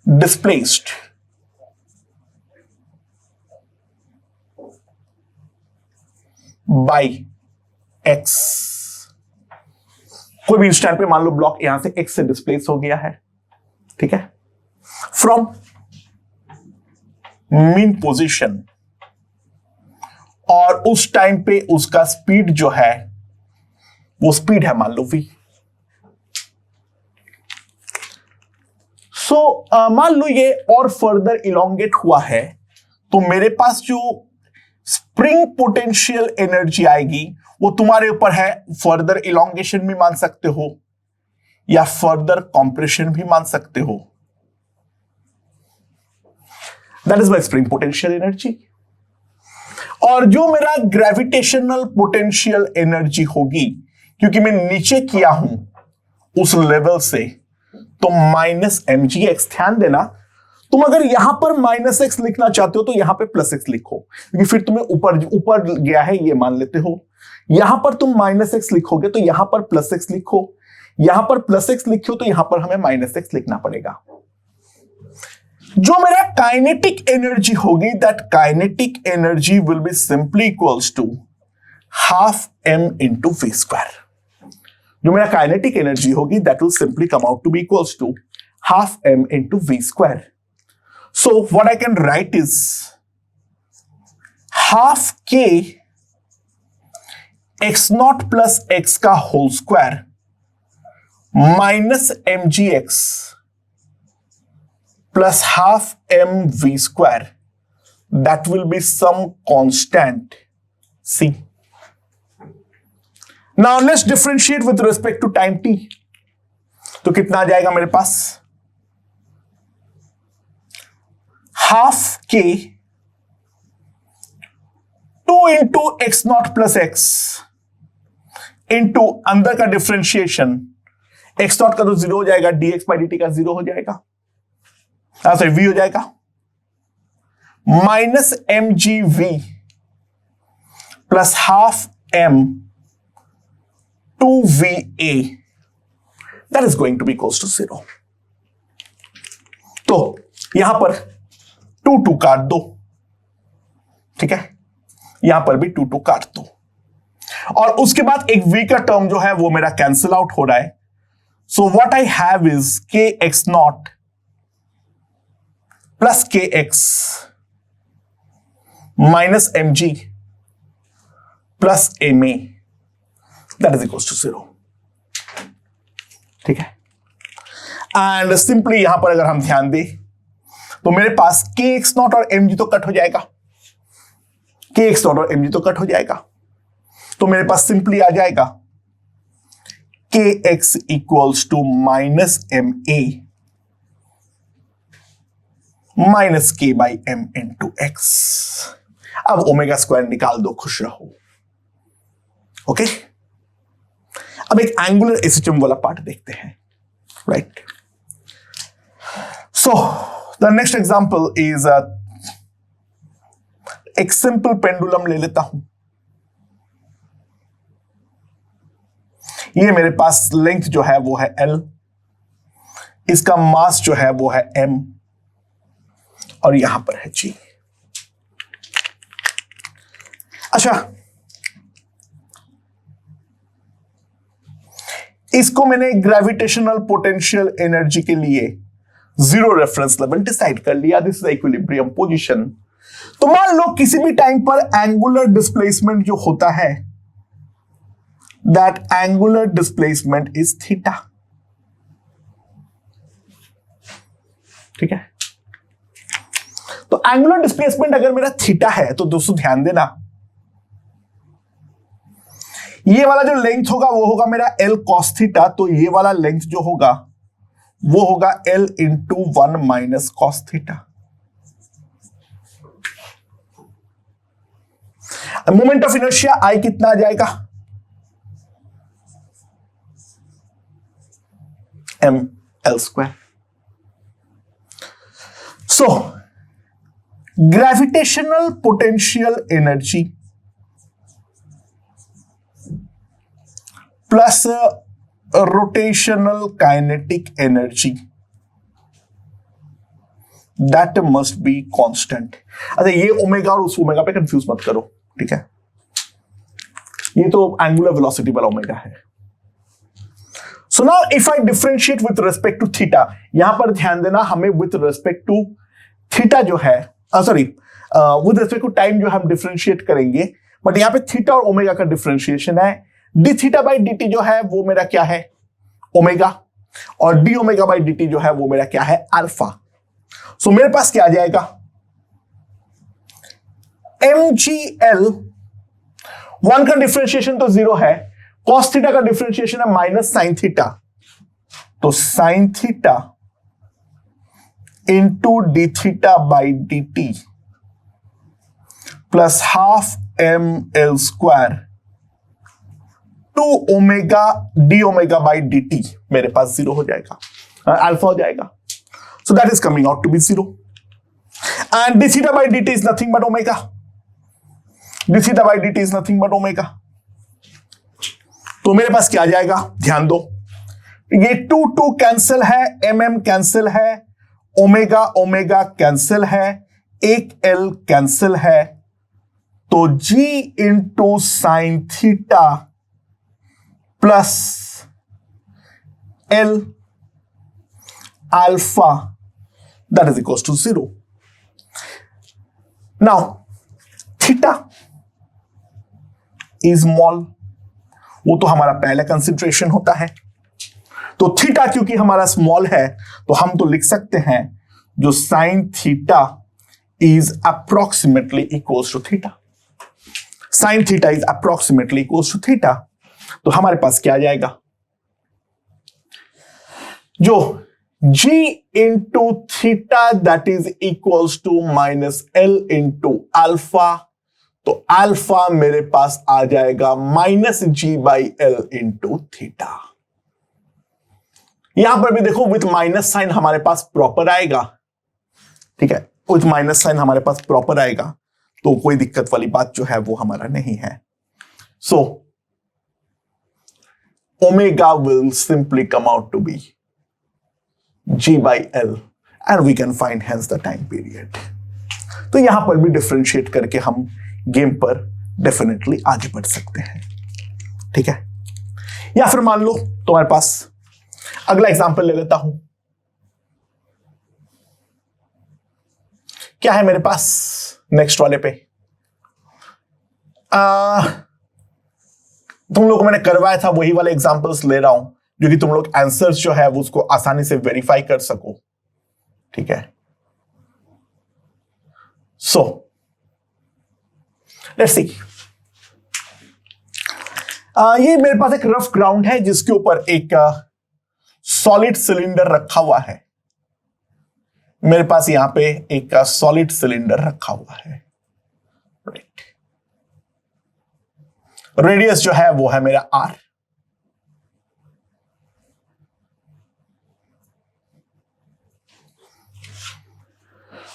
displaced by x, कोई भी इंस्टेंट पे मान लो ब्लॉक यहां से x से डिस्प्लेस हो गया है, ठीक है, फ्रॉम मीन पोजीशन, और उस टाइम पे उसका स्पीड जो है वो स्पीड है मान लो v। सो मान लो ये और फर्दर इलोंगेट हुआ है, तो मेरे पास जो स्प्रिंग पोटेंशियल एनर्जी आएगी वो तुम्हारे ऊपर है, फर्दर इलोंगेशन भी मान सकते हो या फर्दर कंप्रेशन भी मान सकते हो, that is my spring potential energy. और जो मेरा ग्रेविटेशनल पोटेंशियल एनर्जी होगी, क्योंकि मैं नीचे किया हूं उस लेवल से, तो -mgx, ध्यान देना, तुम अगर यहां पर -x लिखना चाहते हो तो यहां पे +x लिखो, क्योंकि फिर तुम्हें ऊपर गया है ये मान लेते हो। यहां पर तुम -x लिखोगे तो यहां पर +x लिखो, यहां पर +x लिखो तो यहां पर हमें -x लिखना पड़ेगा। जो मेरा काइनेटिक एनर्जी होगी, that kinetic energy will be simply equals to half m into v square. जो मेरा काइनेटिक एनर्जी होगी that will simply come out to be equals to half m into v square. So what I can write is half k x naught plus x का whole square minus mgx plus half m v square, that will be some constant c. Now let's differentiate with respect to time t. तो कितना आ जाएगा मेरे पास? Half k 2 into x not plus x into अंदर का differentiation, x not का तो जीरो हो जाएगा, dx बाई dt का जीरो हो जाएगा, सॉरी v हो जाएगा, minus m g v plus half m two v a, that is going to be equals to 0। तो यहां पर 2 काट दो, ठीक है, यहां पर भी 2 काट दो, और उसके बाद एक v का टर्म जो है वो मेरा कैंसिल आउट हो रहा है। So what I have is k x not plus k x minus m g plus m a, that is equals to 0, ठीक है। एंड सिंपली यहां पर अगर हम ध्यान दें तो मेरे पास के एक्स नॉट और एम जी तो कट हो जाएगा, के एक्स नॉट और एम जी तो कट हो जाएगा, तो मेरे पास सिंपली आ जाएगा k x equals to minus m a minus k by m into x. अब ओमेगा स्क्वायर निकाल दो, खुश रहो, ओके। अब एक एंगुलर एसएचएम वाला पार्ट देखते हैं, right. So the next example is एक सिंपल पेंडुलम ले लेता हूं। ये मेरे पास लेंथ जो है वो है L, इसका मास जो है वो है M, और यहां पर है G। अच्छा, इसको मैंने ग्रेविटेशनल पोटेंशियल एनर्जी के लिए जीरो रेफरेंस लेवल डिसाइड कर लिया, दिस इज इक्विलिब्रियम पोजीशन। तो मान लो किसी भी टाइम पर एंगुलर डिस्प्लेसमेंट जो होता है, that angular displacement is theta, ठीक है। तो एंगुलर डिस्प्लेसमेंट अगर मेरा थीटा है तो दोस्तों ध्यान देना, ये वाला जो लेंथ होगा वो होगा मेरा L cos थीटा, तो ये वाला लेंथ जो होगा वो होगा L into 1 minus cos theta. Moment of inertia I कितना आ जाएगा? m L square. So gravitational potential energy plus rotational kinetic energy, that must be constant. अच्छा, ये ओमेगा और उस ओमेगा पे कंफ्यूज मत करो, ठीक है, ये तो एंगुलर वेलोसिटी वाला ओमेगा है। So now if I differentiate with respect to theta, यहां पर ध्यान देना, हमें विथ रिस्पेक्ट टू थीटा जो है, sorry with respect to time जो हम डिफरेंशिएट करेंगे, बट यहां पे थीटा और ओमेगा का डिफरेंशिएशन है। D theta by d T जो है वो मेरा क्या है? ओमेगा, और D omega by d T जो है वो मेरा क्या है? अल्फा। सो मेरे पास क्या आ जाएगा? एम जी एल, वन का डिफरेंशिएशन तो जीरो है, कॉस थीटा का डिफरेंशिएशन है माइनस साइन थीटा, तो sine theta into d theta by d t plus half m l square two omega d omega by d t मेरे पास zero हो जाएगा, अल्फा हो जाएगा। So that is coming out to be zero, and d theta by d t is nothing but omega, d theta by d t is nothing but omega. तो मेरे पास क्या आ जाएगा? ध्यान दो, ये 2 कैंसिल है, एम कैंसिल है, ओमेगा ओमेगा कैंसिल है, एक एल कैंसिल है, तो G into sine theta plus L alpha that is equal to 0. Now theta is small, वो तो हमारा पहला कंसिडरेशन होता है. तो थीटा क्योंकि हमारा स्मॉल है तो हम तो लिख सकते हैं जो sine theta is approximately equals to theta. Sine theta is approximately equals to theta. तो हमारे पास क्या आ जाएगा, जो G into theta that is equals to minus L into alpha. तो अल्फा मेरे पास आ जाएगा minus G by L into theta. यहां पर भी देखो विथ माइनस साइन हमारे पास प्रॉपर आएगा. ठीक है, विथ माइनस साइन हमारे पास प्रॉपर आएगा, तो कोई दिक्कत वाली बात जो है वो हमारा नहीं है. So omega will simply come out to be G by L and we can find hence the time period. तो यहां पर भी डिफरेंशिएट करके हम गेम पर डेफिनेटली आगे बढ़ सकते हैं. ठीक है, या फिर मान लो तुम्हारे पास अगला एग्जांपल ले लेता हूं. क्या है मेरे पास नेक्स्ट वाले पे, तुम लोगों को मैंने करवाया था वही वाले एग्जांपल्स ले रहा हूं जो कि तुम लोग आंसर्स जो है वो उसको आसानी से वेरीफाई कर सको. ठीक है, सो लेट्स सी. ये मेरे पास एक रफ ग्राउंड है जिसके ऊपर एक सॉलिड सिलेंडर रखा हुआ है. मेरे पास यहां पे एक सॉलिड सिलेंडर रखा हुआ है. राइट, रेडियस जो है वो है मेरा R.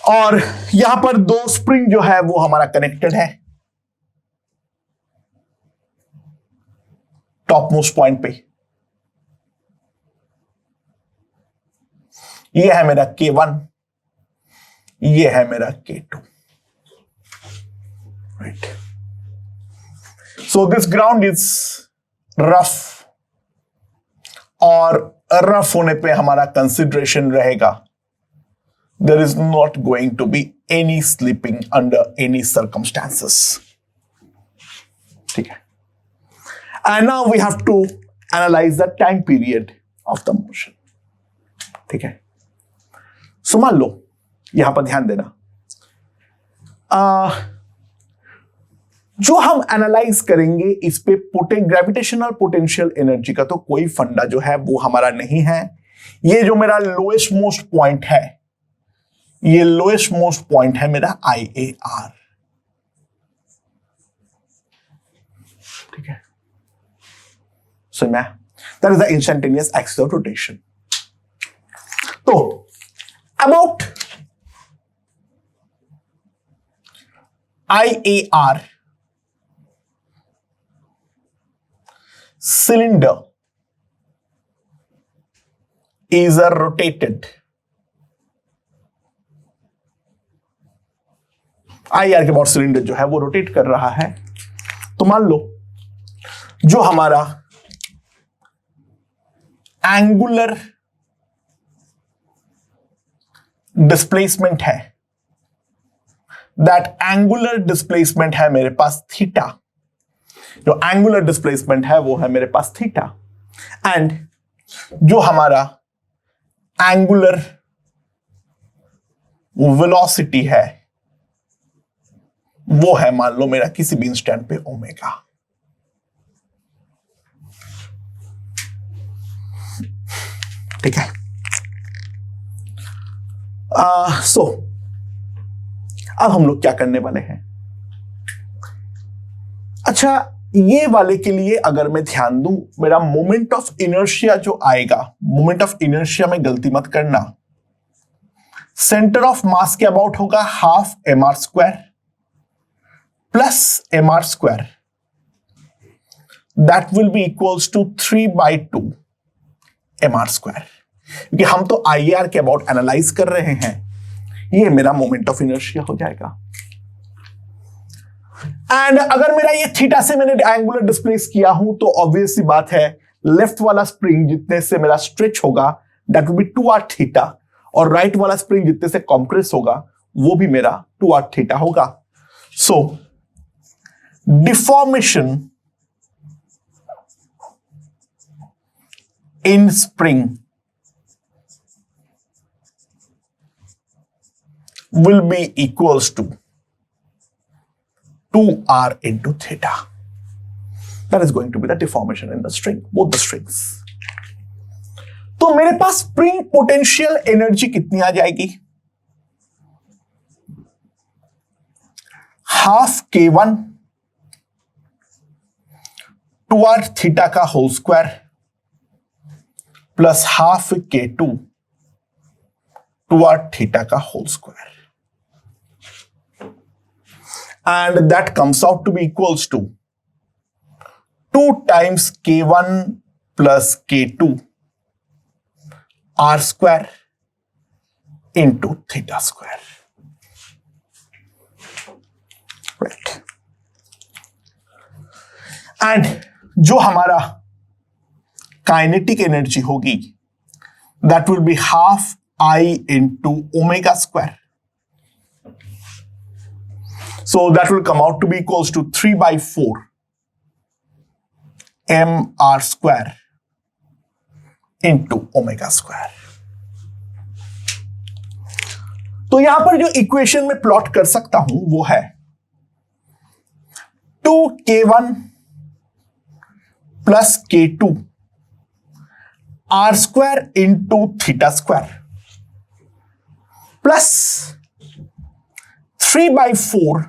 और यहां पर दो स्प्रिंग जो है वो हमारा कनेक्टेड है टॉप मोस्ट पॉइंट पे. ये है मेरा K1, ये है मेरा K2. Right, so this ground is rough, और रफ होने पे हमारा कंसिडरेशन रहेगा there is not going to be any slipping under any circumstances. ठीक है, and now we have to analyze the time period of the motion. ठीक है, सो मान लो यहां पर ध्यान देना, जो हम एनालाइज करेंगे इस पे ग्रेविटेशनल पोटेंशियल एनर्जी का तो कोई फंडा जो है वो हमारा नहीं है. ये जो मेरा लोएस्ट मोस्ट पॉइंट है, ये लोएस्ट मोस्ट पॉइंट है मेरा IAR. ठीक है, सो मैं that is the instantaneous axis of rotation. तो about IAR cylinder is a rotated. IAR के बाद सिलेंडर जो है वो रोटेट कर रहा है. तो मान लो जो हमारा एंगुलर डिस्प्लेसमेंट है, दैट एंगुलर डिस्प्लेसमेंट है मेरे पास थीटा. जो एंगुलर डिस्प्लेसमेंट है वो है मेरे पास थीटा. एंड जो हमारा एंगुलर वेलोसिटी है वो है मान लो मेरा किसी भी इंस्टेंट पे ओमेगा. ठीक है, सो अब हम लोग क्या करने वाले हैं. अच्छा, ये वाले के लिए अगर मैं ध्यान दूं, मेरा मोमेंट ऑफ इनर्शिया जो आएगा, मोमेंट ऑफ इनर्शिया में गलती मत करना, सेंटर ऑफ मास के अबाउट होगा half mr² plus mr². That will be equals to 3/2 mr². क्योंकि हम तो IAR के अबाउट एनालाइज कर रहे हैं, ये मेरा मोमेंट ऑफ इनर्शिया हो जाएगा. एंड अगर मेरा ये थीटा से मैंने एंगुलर डिस्प्लेस किया हूं तो ऑब्वियस सी बात है लेफ्ट वाला स्प्रिंग जितने से मेरा स्ट्रेच होगा that will B 2r theta, और राइट वाला स्प्रिंग जितने से कॉम्प्रेस होगा वो भी मेरा 2r थीटा होगा. So deformation in spring will be equals to 2r into theta. That is going to be the deformation in the string, both the strings. तो मेरे पास स्प्रिंग पोटेंशियल एनर्जी कितनी आ जाएगी? हाफ k1 2r थीटा का whole square plus half k2 2r theta का whole square. And that comes out to be equals to 2 times k1 plus k2 r square into theta square. Right. And जो हमारा kinetic energy होगी that will be half I into omega square. So that will come out to be equals to 3 by 4 mr square into omega square. तो यहां पर जो equation में plot कर सकता हूं वो है 2k1 plus k2 r square into theta square plus 3 by 4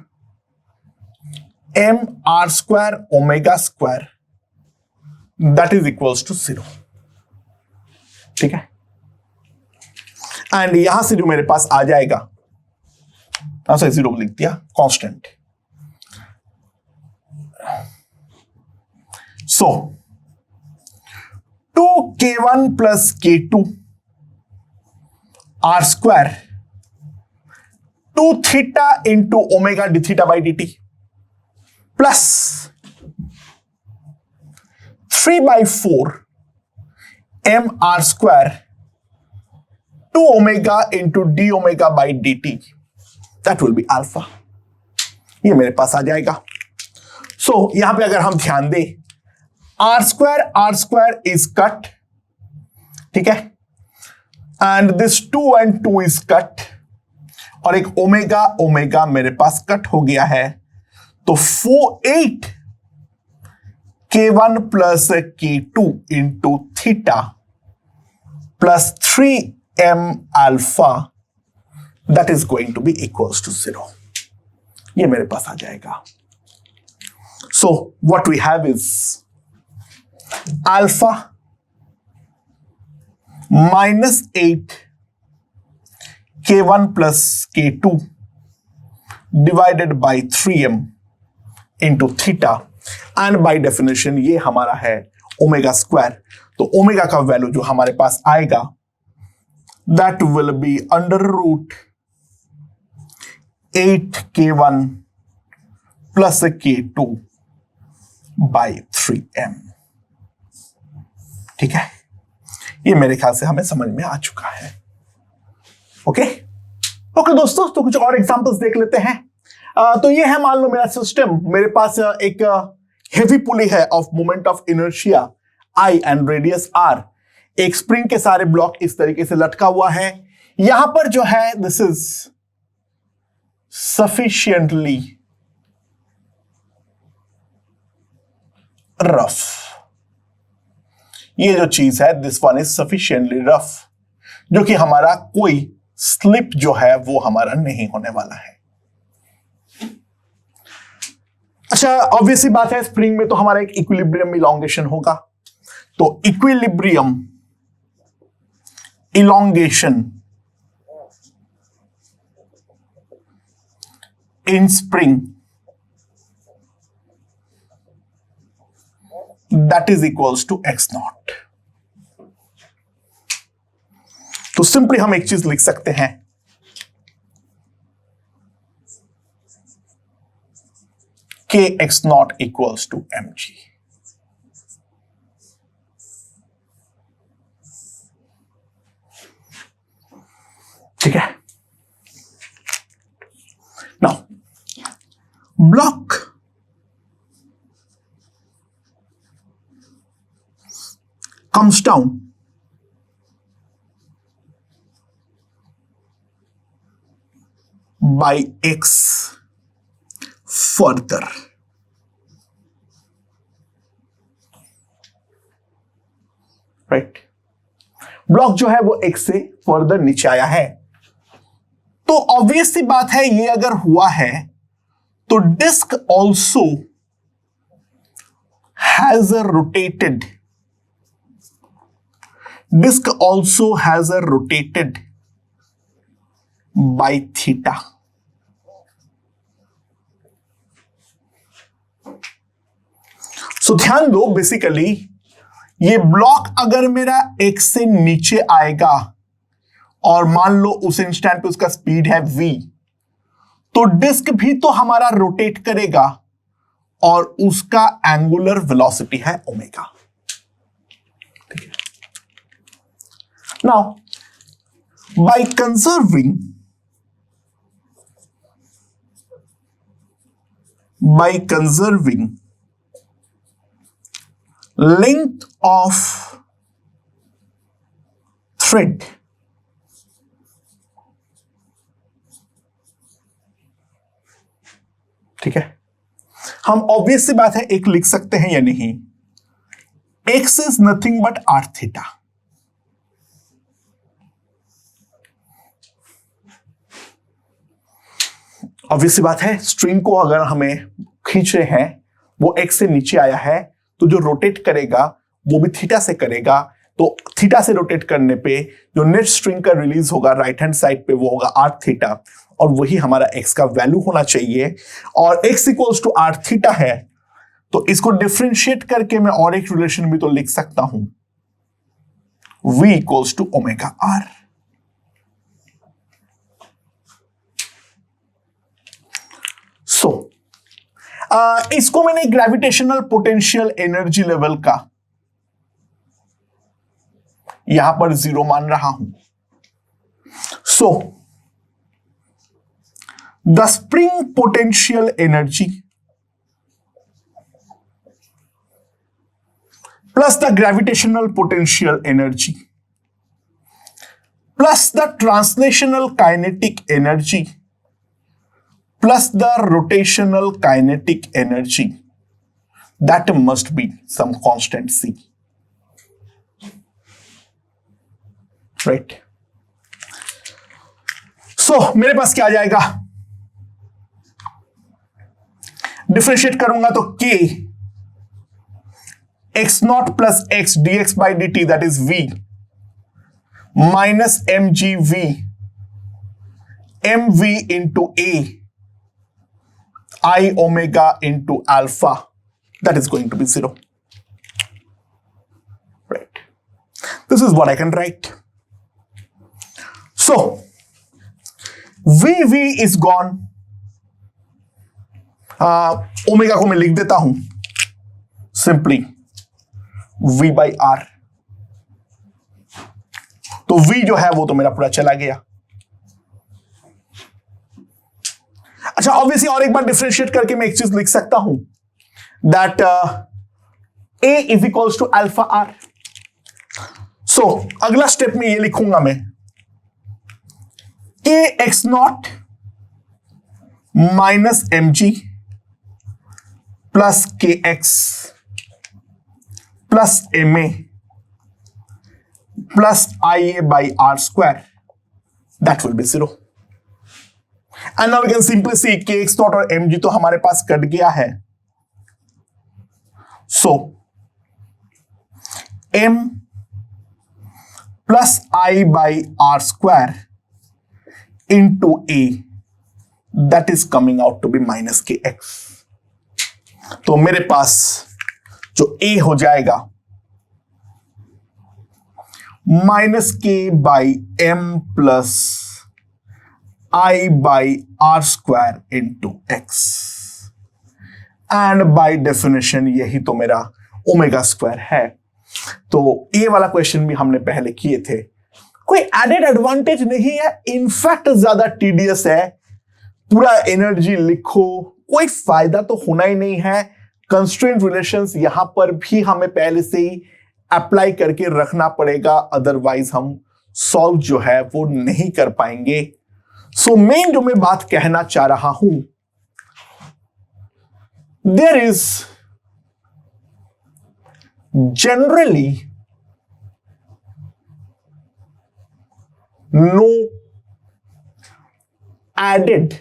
m r square omega square that is equals to 0. ठीक है. एंड यहां से जो मेरे पास आ जाएगा, सॉरी 0 लिख दिया, constant. So 2k1 plus k2 r square 2 theta into omega d theta by d t plus 3 by 4 m r square 2 omega into d omega by dt that will be alpha. ये मेरे पास आ जाएगा. सो यहां पे अगर हम ध्यान दें r square is cut, ठीक है, and this 2 and 2 is cut, और एक ओमेगा मेरे पास कट हो गया है. तो 8 k1 plus k2 into theta plus 3m alpha that is going to be equals to 0. ये मेरे पास आ जाएगा. So what we have is alpha -8 k1 plus k2 divided by 3m into theta, and by definition ये हमारा है omega square. तो omega का वैल्यू जो हमारे पास आएगा that will be under root 8 k1 plus k2 by 3m. ठीक है, ये मेरे ख्याल से हमें समझ में आ चुका है. ओके दोस्तों, तो कुछ और एग्जांपल्स देख लेते हैं. तो ये है, मान लो मेरा सिस्टम, मेरे पास एक हेवी पुली है of moment of inertia I and radius R. एक स्प्रिंग के सारे ब्लॉक इस तरीके से लटका हुआ है. यहां पर जो है दिस इज सफिशिएंटली रफ. ये जो चीज है this one is sufficiently rough, जो कि हमारा कोई स्लिप जो है वो हमारा नहीं होने वाला है. अच्छा, ऑब्वियसली बात है स्प्रिंग में तो हमारा एक इक्विलिब्रियम इलोंगेशन होगा. तो equilibrium elongation in spring that is equals to x not. तो सिंपली हम एक चीज लिख सकते हैं k x not equals to m g. ठीक है। Now block comes down by x further. Right, block जो है वो x से फर्दर नीचे आया है। तो ऑब्वियस सी बात है, ये अगर हुआ है तो disk also has a rotated, disk also has a rotated by theta. So ध्यान दो, बेसिकली ये ब्लॉक अगर मेरा x से नीचे आएगा और मान लो उस इंस्टेंट पे उसका स्पीड है v, तो डिस्क भी तो हमारा रोटेट करेगा और उसका एंगुलर वेलोसिटी है ओमेगा। ठीक है। Now, by conserving length of thread, ठीक है, हम ऑब्वियस सी बात है एक लिख सकते हैं या नहीं, x is nothing but r theta। Obvious बात है, स्ट्रिंग को अगर हमें खींच रहे हैं, वो x से नीचे आया है, तो जो रोटेट करेगा वो भी थीटा से करेगा। तो थीटा से रोटेट करने पे जो नेट स्ट्रिंग का रिलीज होगा राइट हैंड साइड पे वो होगा r थीटा, और वही हमारा x का वैल्यू होना चाहिए। और x equals to r theta है, तो इसको डिफरेंशिएट करके मैं और एक रिलेशन भी तो लिख सकता हूं, v equals to omega r। So इसको मैंने ग्रेविटेशनल पोटेंशियल एनर्जी लेवल का यहां पर 0 मान रहा हूं। So the spring potential energy plus the gravitational potential energy plus the translational kinetic energy plus the rotational kinetic energy, that must be some constant c, right? So मेरे पास क्या आ जाएगा, डिफरेंशिएट करूंगा तो k x naught plus x dx by dt, that is v, minus mgv mv into a I omega into alpha, that is going to be 0. Right. This is what I can write. So, VV is gone. Omega को मैं लिख देता हूं simply V by R। तो V जो है वो तो मेरा पूरा चला गया। अच्छा, ऑब्वियसली और एक बार डिफरेंशिएट करके मैं एक चीज लिख सकता हूं, that A is equals to alpha r. So अगला स्टेप में ये लिखूंगा मैं, k x not minus m g plus k x plus m a plus I a by r square, that will be 0। And now we can simply see kx naught और mg तो हमारे पास cut गया है। So m plus I by r square into a, that is coming out to be minus kx। तो मेरे पास जो a हो जाएगा minus k by m plus I by r square into x, and by definition यही तो मेरा omega square है। तो ये वाला क्वेश्चन भी हमने पहले किए थे। कोई एडेड एडवांटेज नहीं है, इनफैक्ट ज्यादा टीडियस है। पूरा एनर्जी लिखो, कोई फायदा तो होना ही नहीं है। कंस्ट्रेंट रिलेशंस यहां पर भी हमें पहले से ही अप्लाई करके रखना पड़ेगा, अदरवाइज हम सॉल्व जो है वो नहीं कर पाएंगे। सो मेन जो मैं बात कहना चाह रहा हूं, there is generally no added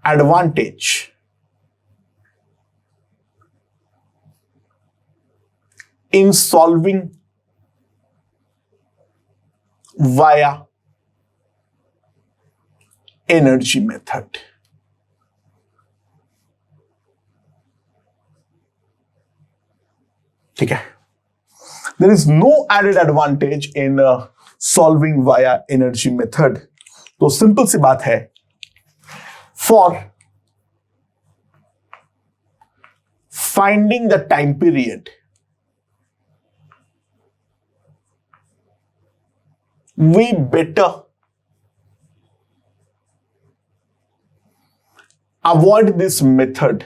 advantage in solving via energy method. ठीक है, there is no added advantage in solving via energy method. तो सिंपल सी बात है, for finding the time period we better avoid this method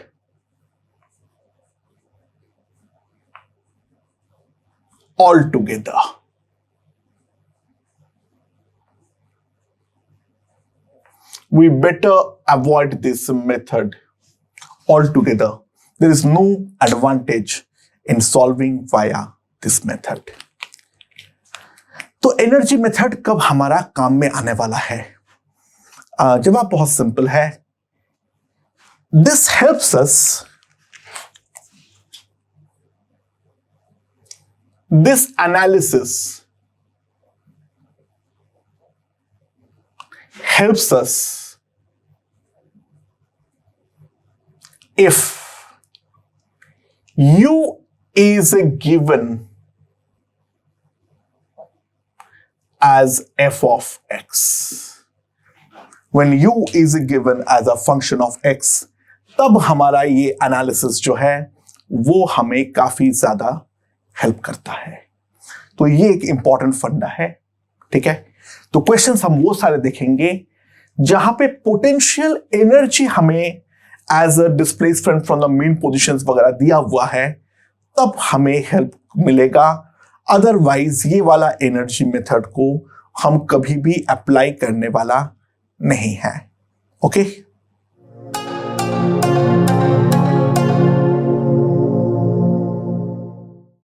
altogether. We better avoid this method altogether. There is no advantage in solving via this method. तो energy method कब हमारा काम में आने वाला है? जवाब बहुत सिंपल है। This helps us, this analysis helps us if u is given as f of x. When u is given as a function of x, तब हमारा ये एनालिसिस जो है वो हमें काफी ज्यादा हेल्प करता है। तो ये एक इंपॉर्टेंट फंडा है। ठीक है, तो क्वेश्चंस हम वो सारे देखेंगे जहां पे पोटेंशियल एनर्जी हमें as a displacement from the mean positions वगैरह दिया हुआ है, तब हमें हेल्प मिलेगा। अदरवाइज ये वाला एनर्जी मेथड को हम कभी भी अप्लाई करने वाला नहीं है। ओके।